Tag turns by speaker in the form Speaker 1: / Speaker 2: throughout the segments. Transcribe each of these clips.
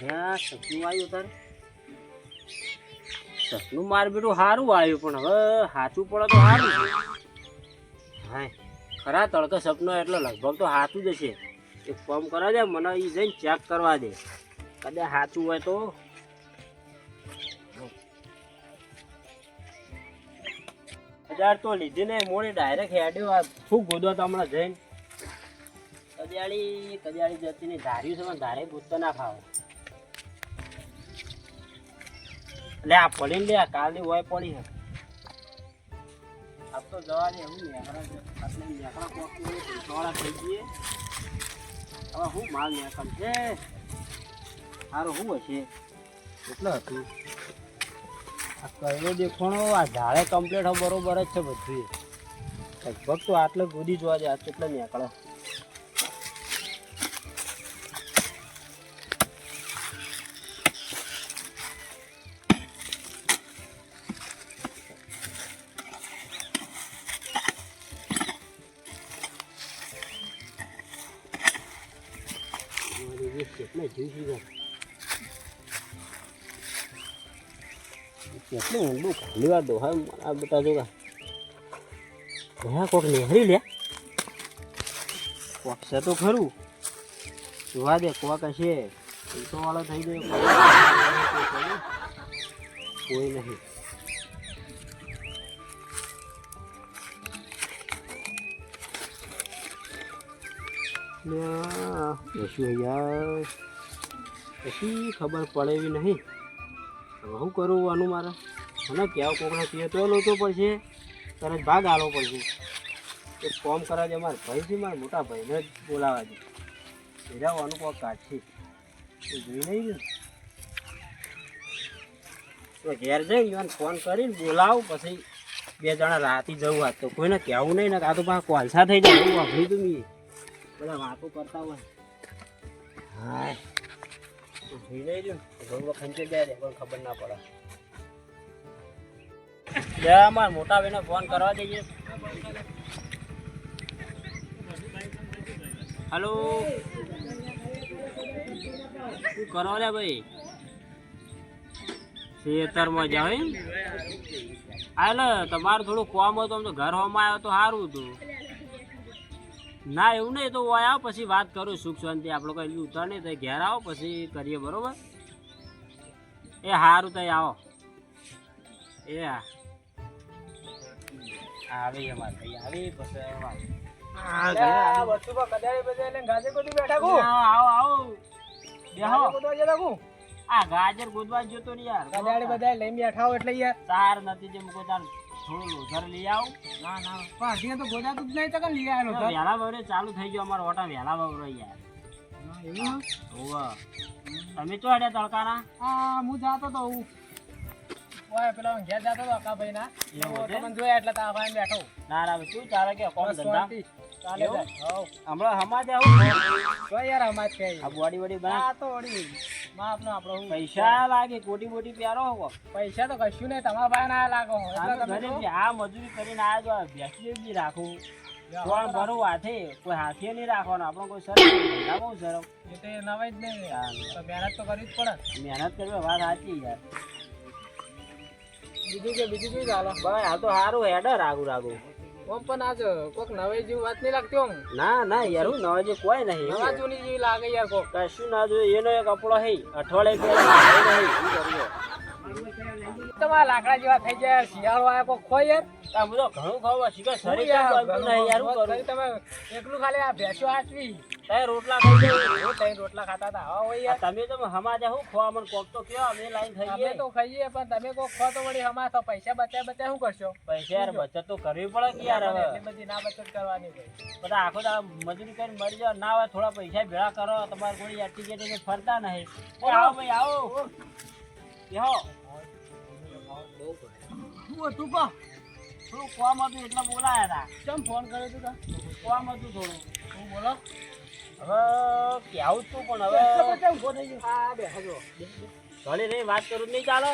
Speaker 1: હા સપનું આવ્યું તારે સપનું માર બેટું સારું આવ્યું પણ હવે સાચું પડે તો સારું છે હા ખરા તડકે સપનું એટલે લગભગ તો સાચું જ હશે એક કામ કરવા દે મને એ જઈને ચેક કરવા દે કદાચ સાચું હોય તો હજાર તો લીધી ને મોડી ડાયરેક્ટ હેડ્યો શું ગોદો હમણાં જઈને કદિયાળી જતી નહીં ધાર્યું છે પણ ધારે ગોદતો ના ખાવે એટલે આ પડીને લે કાલની હોય પડી હે આપ તો જવા દે એવું નેકડા કોક થઈ જઈએ હવે શું માલ નેકમ છે સારું શું હશે એટલે હતું આ કયો દેખોણો આ ઝાડે કમ્પ્લીટ બરોબર જ છે બધું લગભગ તો આટલે ગોદી જોવા દે આ કેટલા નીકળે કેટલા જીવ કેટલું ઊંડું ખાલી વાર દો હા આ બતા જોગા હા કોક નેહરી લે કોક છે તો ખરું જોવા દે કોક હશે તો વાળો થઈ ગયો કોઈ નહીં શું યાર પછી ખબર પડે એવી નહીં શું કરું આનું મારે મને કહેવું કોકને કહે તો લોચો પડશે તરત ભાગ આલો પડશે એક ફોર્મ કરાવે છે મારા ભાઈથી મારા મોટા ભાઈને જ બોલાવા છે એરાવાનું કોક કાઢશે એ જોઈ નહીં તો ઘેર જઈને ફોન કરીને બોલાવ પછી બે જણા રાતે જવું આજ તો કોઈને કહેવું નહીં ને આ તો પાછા કોલસા થઈ જાય એવું વાપરી તું મેં બધા વાતો કરતા હોય હા જોઈ નહીં રહ્યું ખંચે જાય રે પણ ખબર ના પડે મારા મોટા ભાઈને ફોન કરવા જઈએ હલો શું કરો રે ભાઈ ખેતરમાં જાવ એમ હાલે તમારું થોડું કોમ હતું આમ તો ઘર હોમાં આવ્યો તો સારું હતું ના એવું નહીં તો ઓય આવો પછી વાત કરું સુખ શાંતિ આપણે કઈ ઉતર નહીં તો ઘેર આવો પછી કરીએ બરોબર એ સારું તો આવો એ હા આવી અમારે ભાઈ આવી પછી આ ગાજર ગોદવા જતો ને યાર બધા લઈને બેઠા હો એટલે યાર તાર નથી જે મૂકો તાર થોડું લોધર લઈ આવું ના ના પણ તો ગોદાતું જ નહીં તો લઈ આવ્યો વહેલા વવરે ચાલુ થઈ ગયો અમારો ઓટા વહેલા વવરો યાર એવું હોવા તમે તો હેડ્યા તડકાના હા હું જાતો તો હું ઓય પેલા ઘેર જાતો તો અકા ભાઈ ના તમને જોયા એટલે તા ભાઈ બેઠો ના ના શું ચાલે કે કોમ ધંધા ચાલે હમણાં હમાજ આવું તો યાર હમાજ કે આ બોડી બોડી બના તો ઓડી માં આપણો પૈસા લાગે કોટી બોટી પ્યારો હો પૈસા તો કશું નહીં તમારા ભાઈ ના લાગો એટલે તમે આ મજૂરી કરીને આયા જો બેસી બી રાખું કોણ ભરો હાથે કોઈ હાથે નહીં રાખવાનો આપણો કોઈ શરમ ના બહુ શરમ એ તો નવાઈ જ નહીં તો મહેનત તો કરવી જ પડે મહેનત કરવી વાત સાચી યાર બીજું કઈ ચાલો ભાઈ આ તો સારું હેડર રાગું ઓમ પણ આજ કોક નવાઈ જેવી વાત નહીં લાગતી ઓમ ના યાર હું નવાઈ જેવી કોઈ નહીં નવા જૂની જેવી લાગે યાર કોક કશું ના જોઈએ એનો એક કપડો હે અઠવાડિયે તમારા લાકડા જેવા થઈ જાય શિયાળો આવ્યો કોક ખોય યાર આ બધો ઘણું ખાવા શીખે શરીર યાર હું કરું તમે એકલું ખાલી આ ભેંસો આચવી તય રોટલા ખાઈ જાય તય રોટલા ખાતા હતા હા હોય યાર તમે તો હમાજા હું ખોવા મને કોક તો કયો અમે લાઈન ખાઈએ અમે તો ખાઈએ પણ તમે કોક ખો તો વળી હમા તો પૈસા બચાય શું કરશો પૈસા યાર બચત તો કરવી પડે કે યાર હવે એટલી બધી ના બચત કરવાની બધા આખો દા મજૂરી કરીને મરી જાવ ના હોય થોડા પૈસા ભેળા કરો તમારે કોઈ આટી જેટી ફરતા નહીં આવો ભાઈ આવો બેહો તું કહો થોડું કોમ હતું એટલે બોલાયા હતા કેમ ફોન કર્યો તું કોમ હતું થોડું તું બોલો હવે કેવું તું પણ હવે ઉભો થઈ ગયો હા બેસો ભલે રે વાત કરું નહીં ચાલે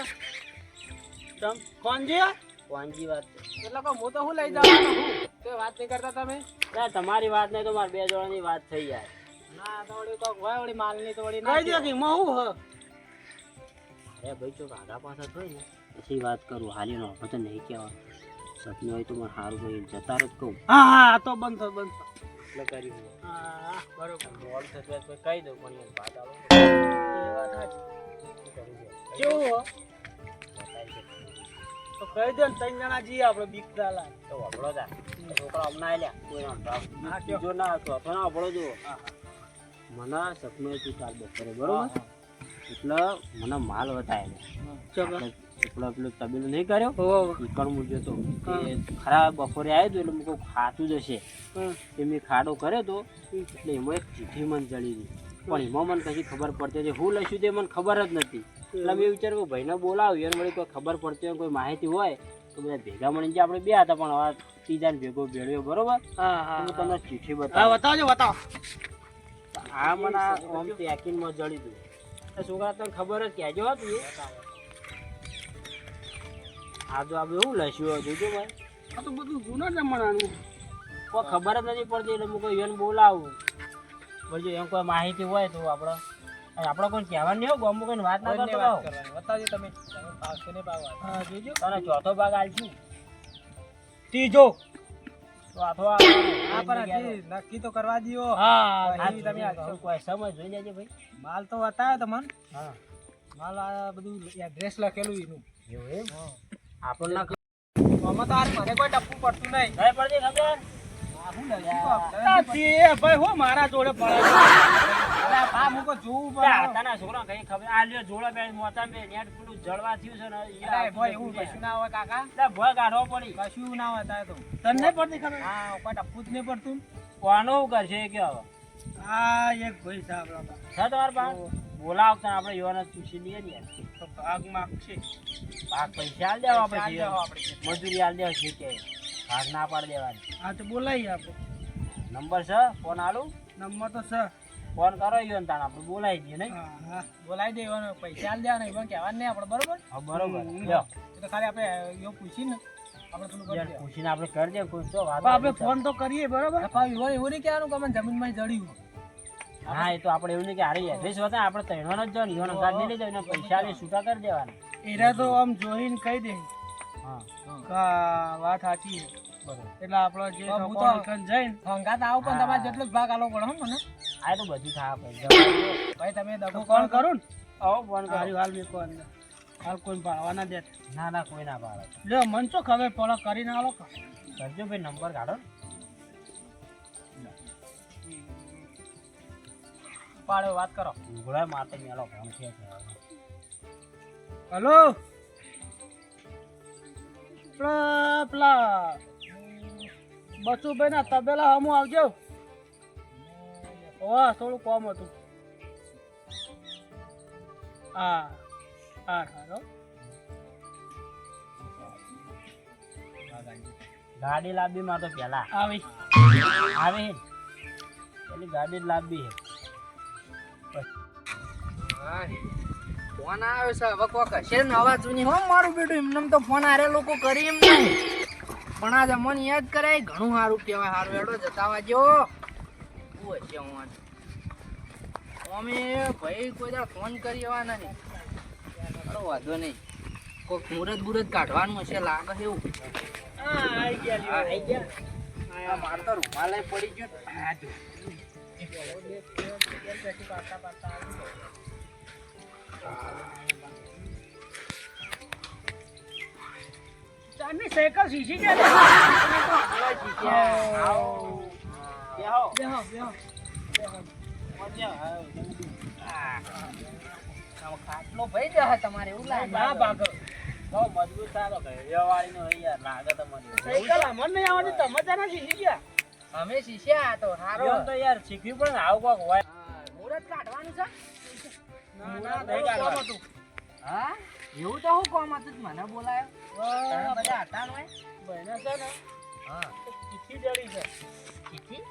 Speaker 1: તમ કોણજી વાત એટલે કહો હું તો હું લઈ જવાનો હું તે વાત નહીં કરતા તમે ના તમારી વાત નહીં તો મારે બે જોડાની વાત થઈ જાય ના તો વળી કોક હોય વળી માલની તો વળી કઈ દે કે હું હ અરે ભાઈ ચોક આગા પાછા થોય ને પછી વાત કરું, હાલી નો તો નહીં કહેવા. સપનું હોય તો મને સારું ભાઈ જતા રહો કહું.
Speaker 2: હા તો બંધ
Speaker 1: એટલે કરી હું
Speaker 2: હા બરોબર
Speaker 1: મોડ થશે તો કહી દઉં પણ યાર વાત આવે
Speaker 2: એ વાત સાચી.
Speaker 1: કરી દે
Speaker 2: કેવું હો?
Speaker 1: બતાવી દે
Speaker 2: તો કહી દે ને 3 જણા જઈએ આપણે બીક દાલા.
Speaker 1: તો વપડો તા છોકરા હમણાં આલ્યા કોઈ
Speaker 2: હા,
Speaker 1: ના જો ના હતો તો ના વપડો જો મને સપનું હતું કાલ બપોરે બરોબર એટલે મને માલ વતાય
Speaker 2: ચલો
Speaker 1: એટલો પેલું તબેલું નહીં કર્યો ઈકણ મૂક્યો તો કે ખરા બપોરે આવ્યો તો એટલે મૂકો ખાતું જ હશે એ મેં ખાડો કર્યો તો એટલે એમાં એક ચીઠી મને જડી હતી પણ એમાં મને કશી ખબર પડતી હતી હું લઈશું તે મને ખબર જ નથી એટલે મેં વિચાર્યું કે ભાઈને બોલાવ્યું એને વળી કોઈ ખબર પડતી હોય કોઈ માહિતી હોય તો બધા ભેગા મળીને જે આપણે બે હતા પણ હવે ત્રીજાને ભેગો ભેળ્યો બરોબર હું તમને ચીઠી બતાવું
Speaker 2: બતાવજો બતાવો.
Speaker 1: આ મને આમ પેકિંગમાં જડી દઉં છોકરા તને ખબર જ કહેજો હતું એ આ તો આપણે એવું લઈશું જોજો ભાઈ
Speaker 2: આ તો બધું જૂના જમાનાનું.
Speaker 1: કોઈ ખબર જ નથી પડતી એટલે હું કોઈ એને બોલાવું પછી એમ કોઈ માહિતી હોય તો આપણે કોઈ કહેવાનું નહીં હોય ગમું કોઈ વાત ના કરતો
Speaker 2: બતાવજો તમે પાવશે ને પાવ.
Speaker 1: હા જોજો તને ચોથો ભાગ આલશું
Speaker 2: ત્રીજો
Speaker 1: તો આથો
Speaker 2: હા પણ નક્કી તો કરવા દો. હા
Speaker 1: તમે કોઈ સમજ જોઈ લેજો ભાઈ
Speaker 2: માલ તો બતાવ્યો તમને.
Speaker 1: હા
Speaker 2: માલ આ બધું એડ્રેસ લખેલું એનું.
Speaker 1: એવું એમ આપણને
Speaker 2: આમાં તો હાર મને કોઈ ટપ્પુ પડતું નહીં.
Speaker 1: નહીં પડતી ખબર
Speaker 2: ભાઈ હો મારા જોડે પડે મૂકો જોવું પડે.
Speaker 1: છોકરા કઈ ખબર આ લ્યો જોડે બે મોટા બે નેટ પેલું જળવા થયું છે ને
Speaker 2: ભાઈ એવું કશું ના હોય કાકા.
Speaker 1: ભય કાઢવો પડી
Speaker 2: કશું ના હોય તારે તો તને નહીં પડતી ખબર. હા કોઈ ટપ્પુ જ નહીં પડતું.
Speaker 1: કોનો કરશે કે હવે
Speaker 2: હા એક ભાઈ સાહેબ
Speaker 1: છે તમારા પાસે બોલાવતા આપણે યુવાને પૂછી લઈએ ને
Speaker 2: તો ભાગ માગશે.
Speaker 1: ભાગ પૈસા આલ દેવા આપણે મજૂરી આલ દેવા છે કે ભાગ ના પાડી દેવાની.
Speaker 2: હા તો બોલાવીએ આપણે.
Speaker 1: નંબર છે ફોન આલું
Speaker 2: નંબર તો છે.
Speaker 1: ફોન કરો યુવાન તાણ આપણે બોલાવી દઈએ નહીં.
Speaker 2: હા બોલાવી દે એવાનો પૈસા આલ દેવાના એમાં કહેવાનું નહીં આપણે બરોબર.
Speaker 1: હા બરોબર લ્યો
Speaker 2: તો ખાલી આપણે એવું પૂછીને આપણે પેલું કરી દે.
Speaker 1: પૂછીને આપણે કરી દે કોઈ તો વાત
Speaker 2: આપણે ફોન તો કરીએ બરોબર. એવું એવું નહીં કહેવાનું કે અમે જમીનમાં જડ્યું.
Speaker 1: હા એ તો આપણે એવું નહીં કે હારી એડ્રેસ હતા આપણે તૈણવાનો જ જવાનું યુવાન ગાડી લઈ જઈને પૈસા લઈ છૂટા કરી દેવાના.
Speaker 2: એરા તો આમ જોઈને કહી દે
Speaker 1: હા
Speaker 2: વાત સાચી છે.
Speaker 1: બરોબર
Speaker 2: એટલે આપણો જે જઈને હંગાત આવો પણ તમારે જેટલો જ ભાગ આલો પડે હો મને.
Speaker 1: આ તો બધું થા
Speaker 2: ભાઈ તમે દગો કોણ કરું ને
Speaker 1: આવો ફોન કરો
Speaker 2: હાલ મેં કોણ હાલ કોઈ ભાડવા ના દે.
Speaker 1: ના ના કોઈ ના પાડે
Speaker 2: લ્યો મન તો ખબર પડે કરીને આલો
Speaker 1: કરજો ભાઈ નંબર કાઢો
Speaker 2: પાડો વાત કરો.
Speaker 1: ઘોડા મારતે મેલો ફોન છે
Speaker 2: હેલો પેલા બચુભાઈ ના તબેલા હમું આવજો. ઓહ થોડું કોમ હતું. હા હા હાલો
Speaker 1: ગાડી લાવવી માં તો પેલા
Speaker 2: આવી
Speaker 1: આવે પેલી ગાડી લાવવી હે
Speaker 3: ફોન આવ્યો છે હવે કોક હશે ને અવાજ જૂની હો મારું બેટું એમને તો ફોન આરે લોકો કરી એમ નહીં પણ આજે મને યાદ કરાય ઘણું સારું કહેવાય. સારું એડો જતાવા જો શું હશે હું અમે ભાઈ કોઈ દાડો ફોન કરી એવા નહીં. અરે વાંધો નહીં કોઈક મુહૂર્ત બુરત કાઢવાનું હશે લાગે છે એવું.
Speaker 1: આઈ ગયા
Speaker 3: મારે તો રૂમાલે પડી ગયો.
Speaker 2: ચાની સાયકલ શીશી છે.
Speaker 3: ખાટલો ભાઈ જશે તમારે એવું લાગે.
Speaker 2: ના ભાગો
Speaker 1: બહુ મજબૂત સારો વાળી નો યાર લાગે તમને
Speaker 2: સાયકલ અમર નહીં આવવાની તમે ત્યાં શીશી ગયા.
Speaker 3: અમે શીશ્યા તો સારો
Speaker 1: તો યાર શીખવી પડે ને આવું કોક હોય
Speaker 3: મુહૂર્ત કાઢવાનું છે.
Speaker 1: ના
Speaker 3: હા એવું તો હું કોમ હતું મને બોલાયો બધા હતા ને
Speaker 2: બહેના છે ને
Speaker 3: હા
Speaker 2: ચીઠી જડી છે.
Speaker 3: ચીઠી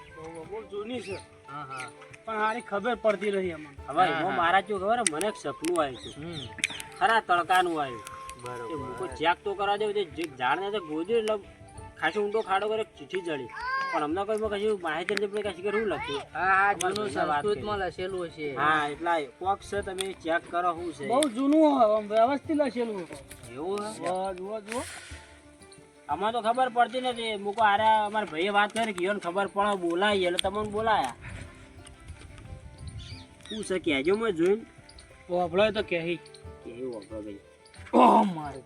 Speaker 2: બહુ જૂની છે
Speaker 1: હા હા
Speaker 2: પણ હારી ખબર પડતી રહી અમને.
Speaker 1: હવે એમાં મારા શું ખબર મને એક સપનું આવ્યું હતું ખરા તડકાનું આવ્યું બરોબર ચેક તો કરવા દેવું ઝાડ ને ગોદ્યું એટલે ખાસો ઊંડો ખાડો કરે ચીઠી જડી પણ અમને કોઈ કશું માહિતી નથી પડી કશું શું લખ્યું.
Speaker 3: હા જૂનું સંસ્કૃતમાં લખેલું છે.
Speaker 1: હા એટલા કોક છે તમે ચેક કરો શું છે.
Speaker 2: બહુ જૂનું હોય, વ્યવસ્થિત લખેલું.
Speaker 1: એવું છે?
Speaker 2: જુઓ.
Speaker 1: આમાં તો ખબર પડતી નથી. મૂકો આરે અમારા ભાઈએ વાત કરી કે ઈયોને ખબર પડે બોલાય એટલે તમને બોલાયા. શું છે કહેજો મેં જોઈને.
Speaker 2: વાપરો તો કહી.
Speaker 1: કેવું વાપરો ભાઈ.
Speaker 2: ઓહ મારે.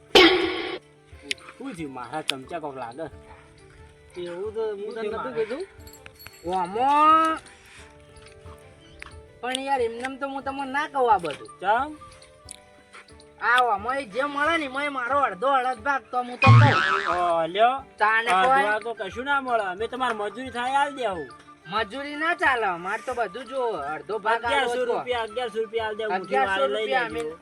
Speaker 1: શું થયું મારા ચમચા કોક લાગે.
Speaker 2: એવું તો હું તને નતું કીધું.
Speaker 3: આમાં પણ યાર એમનેમ તો હું તમને ના કહું આ બધું.
Speaker 1: ચમ
Speaker 3: આમાં જે મળે ને એમાં મારો અડધો ભાગ તો હું તો કહું.
Speaker 1: લ્યો
Speaker 3: તાને
Speaker 1: આ
Speaker 3: કોઈ
Speaker 1: દવા તો કશું ના મળે. અમે તમારે મજૂરી થાય આલ દેવું.
Speaker 3: મજૂરી ના ચાલે મારે તો બધું જો અડધો ભાગ
Speaker 1: 1100 રૂપિયા 1100 રૂપિયા આલ દેવું. મુઠ્ઠી
Speaker 3: 1100
Speaker 1: વાળી લઈ
Speaker 3: રૂપિયા
Speaker 1: લેજો.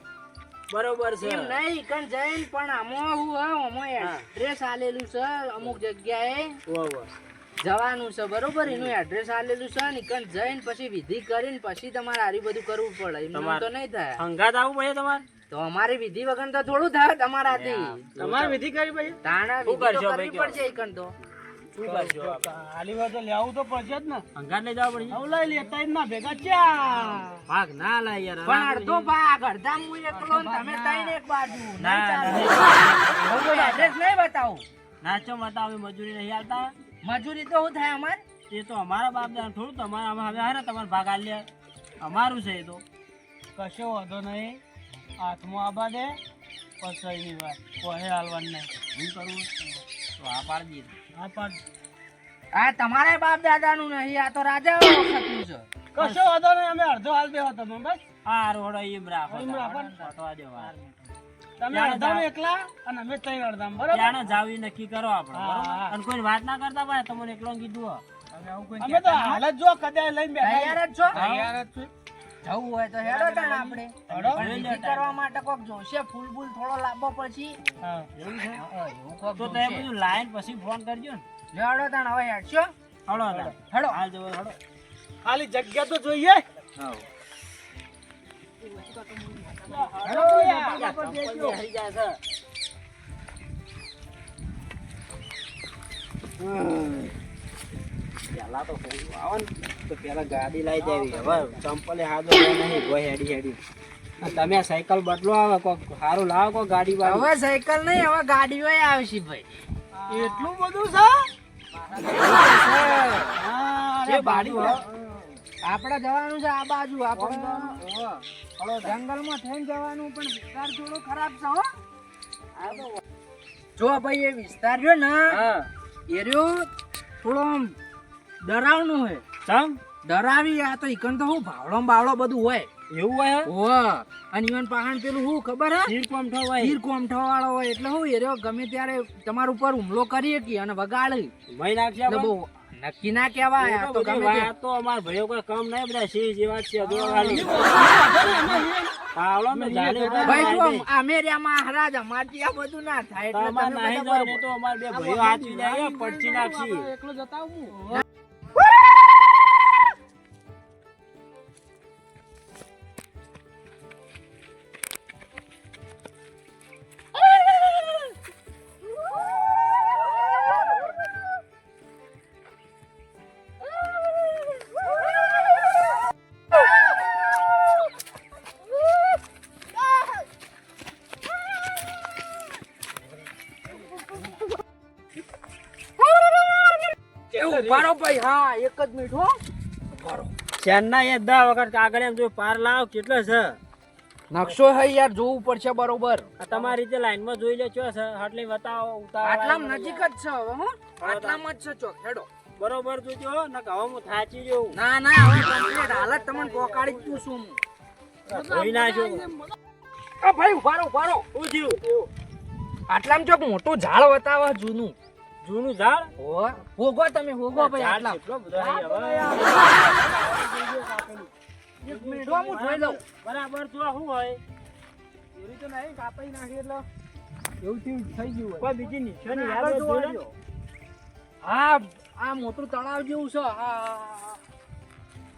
Speaker 1: બરોબર છે.
Speaker 3: એમ નહીં કણ જઈને પણ આમાં હું આમાં એડ્રેસ આલેલું છે અમુક જગ્યાએ
Speaker 1: ઓહો.
Speaker 3: જવાનું છે બરોબર એનું એડ્રેસ આલેલું છે ને કણ જઈને પછી વિધિ કરીને પછી તમારે આરી બધું કરવું પડે એમ તો નહીં થાય.
Speaker 1: હંગાત આવું પડે તમારે.
Speaker 3: તો અમારી વિધિ વગર તો થોડું થાય તમારાથી.
Speaker 2: તમારે વિધિ કરી ભાઈ.
Speaker 3: તાણા
Speaker 1: શું
Speaker 3: વિધિ તો
Speaker 1: કરશો
Speaker 3: કરવી
Speaker 1: ભાઈ
Speaker 3: પડશે ઈ કણ તો.
Speaker 1: શું કરશો આપણે?
Speaker 2: હાલી વાર તો લેવું તો પડશે જ ને.
Speaker 1: હંગાત લઈ જવા પડશે.
Speaker 2: હવે લઈ લેતા ના ભેગા ચા.
Speaker 1: ભાગ ના લાય યાર.
Speaker 3: પણ અડધો ભાગ અડધા હું એકલો ને તમે ત્રણ એક બાજુ નહીં
Speaker 1: ના,
Speaker 3: ચાલે.
Speaker 1: ના.
Speaker 3: હું કોઈ એડ્રેસ નહીં બતાવું.
Speaker 1: નાચો મતા અમે મજૂરી નહીં આલતા.
Speaker 3: મજૂરી તો શું થાય અમારે?
Speaker 1: એ તો અમારા બાપ દાદા થોડું તમારા હવે હારે તમારે ભાગ આલ લે. અમારું છે એ તો.
Speaker 2: કશો વાંધો નહીં. હાથમાં આબા દે પછી એની વાત કોઈ હાલવાનું નહીં.
Speaker 1: શું કરવું તો આ પાડી દઈએ.
Speaker 2: હા પણ
Speaker 3: આ તમારા બાપ દાદાનું નહીં આ તો રાજા વખતનું છે.
Speaker 2: કશો વાંધો નહીં. અમે અડધો હાલ બેહો તમે બસ.
Speaker 1: આ રોડો એમ રાખો.
Speaker 2: એમ રાખો.
Speaker 1: પટવા દેવા.
Speaker 2: તમે અડધા એકલા અને અમે ત્રણ અડધા બરોબર.
Speaker 1: ત્યાંને જાવી નક્કી કરો આપણે.
Speaker 2: હા,
Speaker 1: બરોબર?
Speaker 2: હા.
Speaker 1: અને કોઈ વાત ના કરતા ભાઈ તમને એકલો કીધું હો.
Speaker 2: અમે તો હાલ જ જો કદાચ લઈને બેઠા
Speaker 3: તૈયાર જ છો?
Speaker 2: તૈયાર જ છું.
Speaker 3: જવું હોય તો હેડો તાણ આપણે.
Speaker 2: હેડો.
Speaker 3: પણ વિધિ કરવા માટે કોક જોશે ફૂલ બૂલ થોડો લાંબો પછી.
Speaker 2: હા.
Speaker 1: એવું છે?
Speaker 3: એવું કોક
Speaker 1: તો
Speaker 3: જોશે.
Speaker 1: તમે બધું લાઈન પછી ફોન કરજો ને.
Speaker 3: હેડો તાણ હવે હેડશો.
Speaker 1: હળો તાણ.
Speaker 3: હેડો.
Speaker 1: હાલ જવો હળો.
Speaker 2: ખાલી જગ્યા તો જોઈએ.
Speaker 1: હા.
Speaker 2: હેડો યાર.
Speaker 1: બેસી જાય છે. પેલા તો આવે ને તો પેલા ગાડી લાવી દેવી. હવે ચંપલે હાથો નહીં ગોય હેડી હેડી. તમે સાયકલ બદલો આવે કોક સારું લાવો કોક ગાડી વાળું.
Speaker 3: હવે સાયકલ નહીં હવે ગાડીઓ આવશે ભાઈ.
Speaker 2: એટલું બધું છે. હા,
Speaker 1: જે ગાડી હોય.
Speaker 3: આપણે જવાનું છે આ બાજુ આપણે જંગલમાં થઈને જવાનું પણ વિસ્તાર થોડો ખરાબ છે હો. જો ભાઈ એ વિસ્તાર રહ્યો ને
Speaker 1: હા.
Speaker 3: એ રહ્યો થોડો આમ ડરાવનું હોય.
Speaker 1: ચમ
Speaker 3: ડરાવી આ તો ઈકન તો હું ભાવડો બાવડો બધું હોય.
Speaker 1: એવું હોય હે?
Speaker 3: ઓહ અને ઈવન પાહણ પેલું શું ખબર હે
Speaker 1: તીર કોમઠો હોય.
Speaker 3: તીર કોમઠો વાળો હોય એટલે હું એ રહ્યો ગમે ત્યારે તમારા ઉપર હુમલો કરી શકી અને વગાડી
Speaker 1: મહી નાખશે
Speaker 3: એટલે બહુ નક્કી ના કહેવાય આ તો
Speaker 1: બધી
Speaker 3: ગમે તે.
Speaker 1: વાત તો અમારા ભાઈઓ કોઈ કમ નહીં બધા સિંહ જેવા જ છે દોડવાની. પાવડો ને જાળી ઉપર
Speaker 3: ભાઈ જો
Speaker 1: મારી દે.
Speaker 3: અમેરિયામાં મહારાજ અમારથી આ બધું ના થાય
Speaker 1: તો
Speaker 3: એટલે
Speaker 1: અમારે
Speaker 3: તમે
Speaker 1: નાહી
Speaker 3: બધા
Speaker 1: જાય ને તો અમારે બે ભાઈઓ હાચવી જાય પડચી નાખશી.
Speaker 2: એકલો જતા આવું.
Speaker 3: ઉભારો ભાઈ હા એક જ મિનિટ હો.
Speaker 1: શેરના એ 10 વખત કાગળ એમ જો પાર લાવ કેટલો છે.
Speaker 3: નકશો હે યાર જોવું પડશે બરોબર.
Speaker 1: આ તમારી રીતે લાઈનમાં જોઈ લે છો છે એટલે બતાવો ઉતાવળ
Speaker 3: આટલામાં નજીક જ છે હવે હો. આટલામાં જ છે ચોક હેડો.
Speaker 1: બરોબર જોજો હો, ને કહો હું થાચી જઉં.
Speaker 3: ના ના હવે કમ્પ્લીટ હાલત તમને પોકાડી જ તું છું હું.
Speaker 1: જોઈ નાખજો.
Speaker 3: આ ભાઈ ઉભારો ઉભારો.
Speaker 1: શું થયું?
Speaker 3: આટલામાં ચોક મોટું ઝાડ બતાવે જૂનું.
Speaker 1: જૂનું ઝાડ?
Speaker 3: હો હોગો તમે હોગો ભાઈ
Speaker 1: ઝાડ
Speaker 3: આટલા.
Speaker 1: કેટલો બધો છે હવે.
Speaker 3: એક મિનિટ હો હું જોઈ લઉં.
Speaker 1: બરાબર જો શું હોય
Speaker 2: ચોરી તો નહીં કાપાઈ નાખી એટલે એવું થયું થઈ ગયું હોય.
Speaker 1: કોઈ બીજી નિશાની યાદ
Speaker 2: આગળ
Speaker 1: હોય
Speaker 2: જોવા
Speaker 1: જોડે?
Speaker 2: દ્યો.
Speaker 3: હા આ મોટું તળાવ જેવું છે હા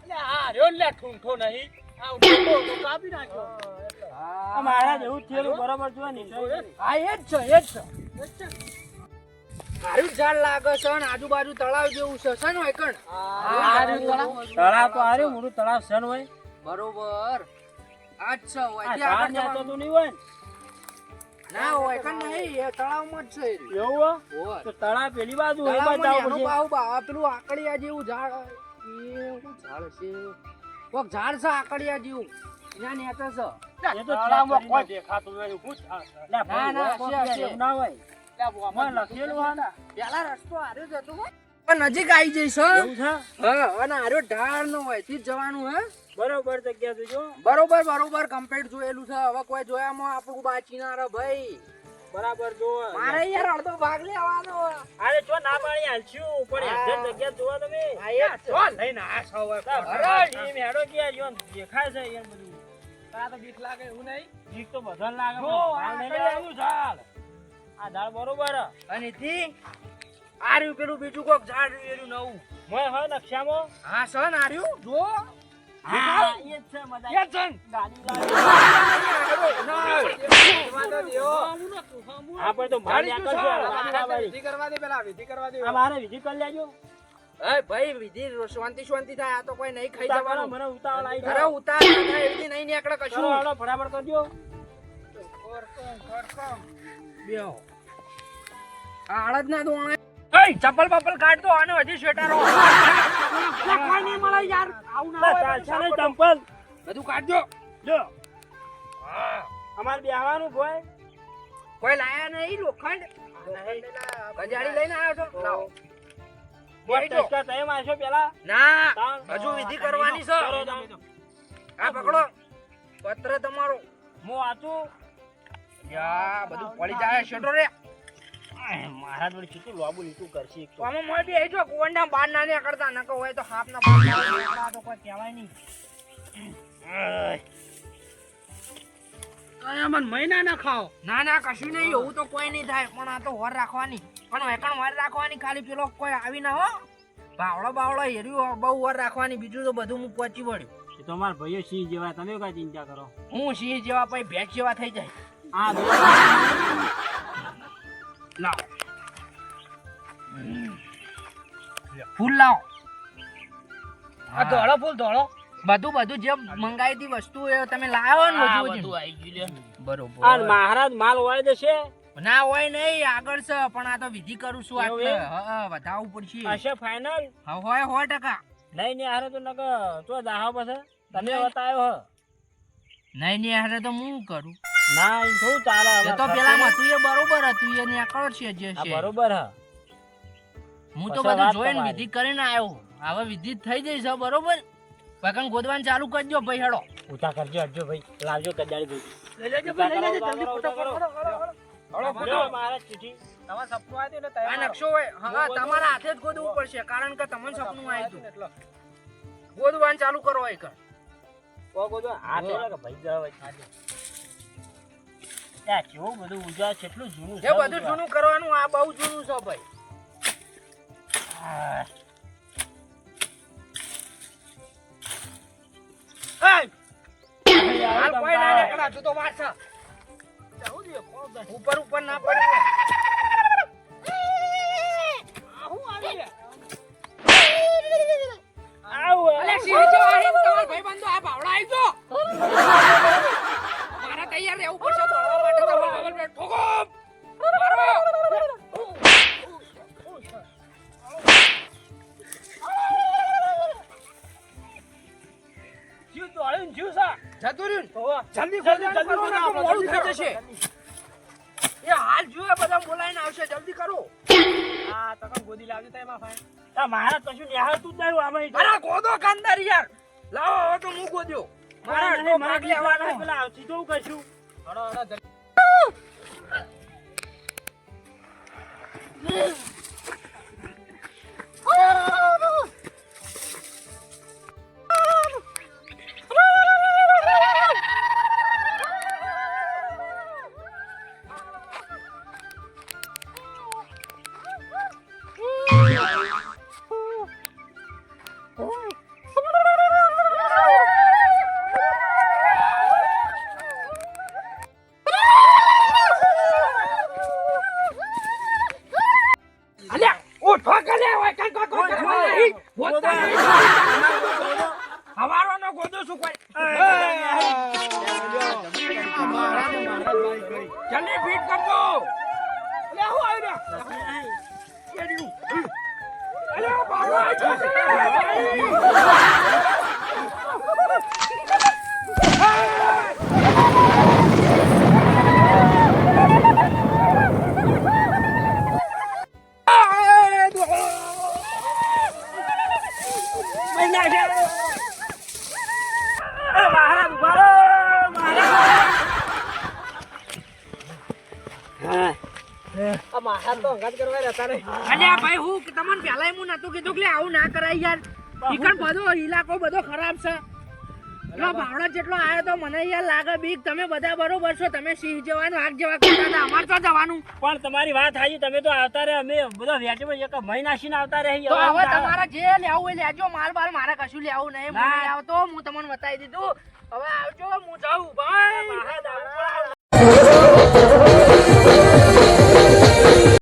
Speaker 2: એટલે આ રહ્યો ને લે ઠૂંઠો નહીં. આ ઊંધો તો કાપી નાખ્યો.
Speaker 1: આ મારા જેવું જ થયેલું બરોબર જો નિશાની.
Speaker 3: હા એ જ છે એ જ છે. હારું ઝાડ લાગે છે ને આજુબાજુ તળાવ જેવું છે ને એકણ
Speaker 1: તળાવ તો આર્યું મોટું તળાવ સન હોય
Speaker 3: બરોબર આજ છે હોય
Speaker 1: આ
Speaker 3: ત્યાં
Speaker 1: ઝાડ
Speaker 3: આગળ
Speaker 1: ન્યા તો નહીં હોય ને?
Speaker 3: ના હોય કણ નહીં એ તળાવમાં જ છે એ રહ્યું.
Speaker 1: એવું હોય?
Speaker 3: હોય.
Speaker 1: તો તળાવ પેલી બાજુ હોય, એ બાજુ
Speaker 3: તળાવમાં
Speaker 1: જવું
Speaker 3: એનું
Speaker 1: પડશે.
Speaker 3: પેલું આકડિયા જેવું ઝાડ એ શું ઝાડ છે કોક ઝાડ છે આકડિયા જેવું ત્યાં નેચે છે
Speaker 1: એ તો
Speaker 2: તળાવમાં
Speaker 1: ચેક
Speaker 2: કોઈ
Speaker 1: કરીને.
Speaker 2: દેખાતું નહીં ઊભું જ થાય.
Speaker 1: લે,
Speaker 3: ના,
Speaker 1: ભાઈ,
Speaker 3: ના,
Speaker 1: કોક
Speaker 3: છે,
Speaker 1: યાર,
Speaker 3: છે.
Speaker 1: એવું ના હોય.
Speaker 2: આમાં
Speaker 1: મને લખેલું હોય ને.
Speaker 3: પેલા રસ્તો હાર્યો જ હતો હો. પણ નજીક આવી જઈશ હો.
Speaker 1: એવું છે?
Speaker 3: હા અને હાર્યો ઢાળ નો હોય થી જ જવાનું હે
Speaker 1: બરોબર જગ્યા જોજો.
Speaker 3: બરોબર કમ્પ્લીટ જોયેલું છે હવે કોઈ જોયામાં આપણું બાચી ના રહે ભાઈ
Speaker 1: બરાબર જો.
Speaker 3: મારે યાર અડધો ભાગ લેવાનો
Speaker 1: અરે જો ના પાણી હાલશું પણ
Speaker 3: હા.
Speaker 1: યાર જગ્યા જોવા તમે.
Speaker 3: આ એ જ છે.
Speaker 2: લઈને આ છો હવે.
Speaker 1: અરે ટીમ હેડો કે યાર યો દેખાય છે યાર બધું.
Speaker 2: તારા તો બીક લાગે એવું નહીં.
Speaker 1: બીક તો બધાને લાગે
Speaker 2: જો,
Speaker 1: પણ
Speaker 2: આ
Speaker 1: ભાળ નહીં
Speaker 2: કઈ
Speaker 1: લેવાનું.
Speaker 2: આવ્યું ઝાડ.
Speaker 1: આ ધાર બરોબર હે.
Speaker 3: અને થી આ રહ્યું પેલું બીજું કોક ઝાડ રહ્યું એનું નવું
Speaker 1: મોય હોય નકશામાં.
Speaker 3: હા સન આ રહ્યું જો
Speaker 1: હા, એ જ છે મજા.
Speaker 2: યાર જન.
Speaker 1: ગાડી લાવી.
Speaker 2: ના.
Speaker 1: આપણે તો માર
Speaker 3: ગાડી
Speaker 1: નીકળશે.
Speaker 3: શું છે?
Speaker 1: આ મારે
Speaker 2: વિધિ કરવા દે પેલા વિધિ કરવા દે.
Speaker 1: આ મારે વિધિ કરી લેજો.
Speaker 3: એ ભાઈ વિધિ શાંતિ થાય આ તો કોઈ નહીં ખાઈ
Speaker 1: ઉતાવળ
Speaker 3: જવાનું
Speaker 1: મને ઉતાવળ આવી
Speaker 3: અરે
Speaker 1: જાય.
Speaker 3: ઉતાર એવી નહીં નીકળે
Speaker 1: ચલો,
Speaker 3: કશું
Speaker 1: હાલો, ફટાફટ કરજો.
Speaker 3: બેહો આ હળદ ના દોણા એ ચપ્પલ બપ્પલ કાઢ દો આને હજી સ્વેટરો કોઈ નહીં મળે યાર આવું ના હોય
Speaker 1: ચાલશે ને ચંપલ.
Speaker 3: બધું કાઢજો
Speaker 1: જો. અમારે બેહવાનું ભોય.
Speaker 3: કોઈ લાયા નહીં લોખંડ ગજાડી લઈને આવ્યો છો લાવો બેહી જાઓ.
Speaker 1: ટચકા તમે મારશો પેલા.
Speaker 3: ના હજુ વિધિ કરવાની છે
Speaker 1: કરો તમે.
Speaker 3: આ પકડો પત્ર તમારો
Speaker 1: હું વાંચું.
Speaker 3: યા બધું પડી જાય શેટો રે
Speaker 1: મારા જોડે કેટલું લોબુ લીધું કરશે એક તો.
Speaker 3: આમાં મોય બી જો કુવંડા બાર ના ને કરતા નકો હોય તો હાફ ના બાર
Speaker 1: તો કોઈ કહેવાય નહીં.
Speaker 2: મન મહિના ના ખાઓ.
Speaker 3: ના કશું નહીં એવું તો કોઈ નહીં થાય પણ આ તો હોર રાખવાની પણ વેકણ હોર રાખવાની ખાલી પેલો કોઈ આવી ના હો બાવળો હેર્યું બહુ હોર રાખવાની બીજું તો બધું હું પહોંચી વળ્યું
Speaker 1: એ તો અમારા ભાઈઓ સિંહ જેવા, તમે કઈ ચિંતા કરો.
Speaker 3: હું સિંહ જેવા પછી ભેંસ જેવા થઈ જાય
Speaker 1: આ
Speaker 3: લાવો ફૂલ લાવો
Speaker 2: આ ધોળો ફૂલ ધોળો.
Speaker 3: બધું જે મંગાવી હતી વસ્તુ એ તમે લાવો ને બધું
Speaker 1: આવી ગયું.
Speaker 3: બરોબર
Speaker 1: આ મહારાજ માલ હોય જશે.
Speaker 3: ના હોય નહીં આગળ છે પણ આ તો વિધિ કરું છું
Speaker 1: એવું
Speaker 3: એટલે
Speaker 1: એમ?
Speaker 3: હા વધાવવું પડશે
Speaker 1: હશે ફાઇનલ.
Speaker 3: હા, હોય 100%
Speaker 1: નહીં ને હારે તો નકર તો દાહો પછી તમે બતાવ્યો હ.
Speaker 3: નહીં હારે તો હું કરું
Speaker 1: ના એમ થોડું ચાલે હવે.
Speaker 3: એ તો પેલા હતું એ બરોબર હતું એ નીકળો છે જે
Speaker 1: આ
Speaker 3: છે
Speaker 1: બરોબર હ.
Speaker 3: હું તો
Speaker 1: પછી
Speaker 3: બધું
Speaker 1: વાત
Speaker 3: જોઈને
Speaker 1: તમારી.
Speaker 3: વિધિ કરીને આવ્યો હવે વિધિ થઈ જઈ છે બરોબર પકન ગોદવાનું ચાલુ કરજો ભાઈ હેડો
Speaker 1: ઉતા કરજો હટજો ભાઈ. લાવજો કજાડી ભાઈ.
Speaker 2: લઈ લેજો
Speaker 1: ઉતા
Speaker 2: લઈ લેજો
Speaker 1: કરો,
Speaker 2: જલ્દી
Speaker 1: ઉતા કરો,
Speaker 2: ફટાફટ
Speaker 1: ઉતા
Speaker 2: કરો. હળો
Speaker 1: લ્યો, મહારાજ ચીઠી.
Speaker 2: તમારે સપનું આવ્યું ને
Speaker 3: આ
Speaker 2: તૈયાર.
Speaker 3: નકશો હોય હા તમારા હાથે જ ગોદવું પડશે કારણ કે તમને સપનું આવ્યું હતું ગોદવાનું ચાલુ કરો એક
Speaker 1: ઓ ગોદો હાથ એલા કે ભાઈ જાવ ત્યાં કેવું બધું ઉજા કેટલું જૂનું
Speaker 3: જે બધું જૂનું કરવાનું આ બહુ જૂનું છે ભાઈ
Speaker 1: આ,
Speaker 3: હાલ કોઈ ના નીકળે હજુ તો વાર છે ઉપર ના પડે
Speaker 1: આવું
Speaker 3: અલે સિંહ જેવો આવીને તમારો ભાઈબંધો આ ભાવડા આવી ગયો મારા તૈયાર રહેવું પડશે દોડવા માટે તમારા બગલ પર ઠોકો મારો
Speaker 1: જીવ તો હળીને જીવ સા.
Speaker 3: જતું રહ્યું
Speaker 2: જલ્દી
Speaker 3: જલ્દી
Speaker 2: જલ્દી
Speaker 3: કરો ને,
Speaker 2: કરો,
Speaker 3: મોડું
Speaker 2: જલ્દી
Speaker 3: થઈ
Speaker 2: કરો.
Speaker 3: જશે એ હાલ જોઈએ બધા બોલાઈને આવશે જલ્દી કરો
Speaker 2: આ તકન ગોદી લાવજો તો એમાં ફાઈન.
Speaker 1: આ મહારાજ કશું નિહાળતું જ નહીં આમાં ઈ તો.
Speaker 3: અરે ગોદો કાંદાર યાર લાવો હવે તો મૂકો દ્યો મારા
Speaker 1: મારા
Speaker 3: અડધો
Speaker 1: નહીં,
Speaker 3: ભાગ
Speaker 1: મારા
Speaker 3: લેવાનો
Speaker 1: પેલા આવતી તો હું કરશું.
Speaker 2: હળો હળો જલ્દી.
Speaker 1: હવારોનો ગોદો શું કોઈ જલ્દી ફીટ કરજો લે હું આવ્યો કેડ્યું અરે બાબા
Speaker 3: અલ્યા ભાઈ હું તમને પહેલા હું નતું કીધું કે આવું ના કરાય યાર ઈકણ બધો ઇલાકો બધો ખરાબ છે લો ભાવડો જેટલો આવ્યો તો મને યાર લાગે બીક તમે બધા બરોબર છો તમે સિંહ જવાનું આગ જેવા કરતા હતા અમાર તો જવાનું
Speaker 1: પણ તમારી વાત હાજી તમે તો આવતા રહે અમે બધા વેચમાં એક મહિનાશીને આવતા રહી
Speaker 3: તો હવે તમારે જે લેવું એ લેજો માલ બાલ મારે કશું લેવું નહીં હું આવતો હું તમને બતાવી દીધું હવે આવજો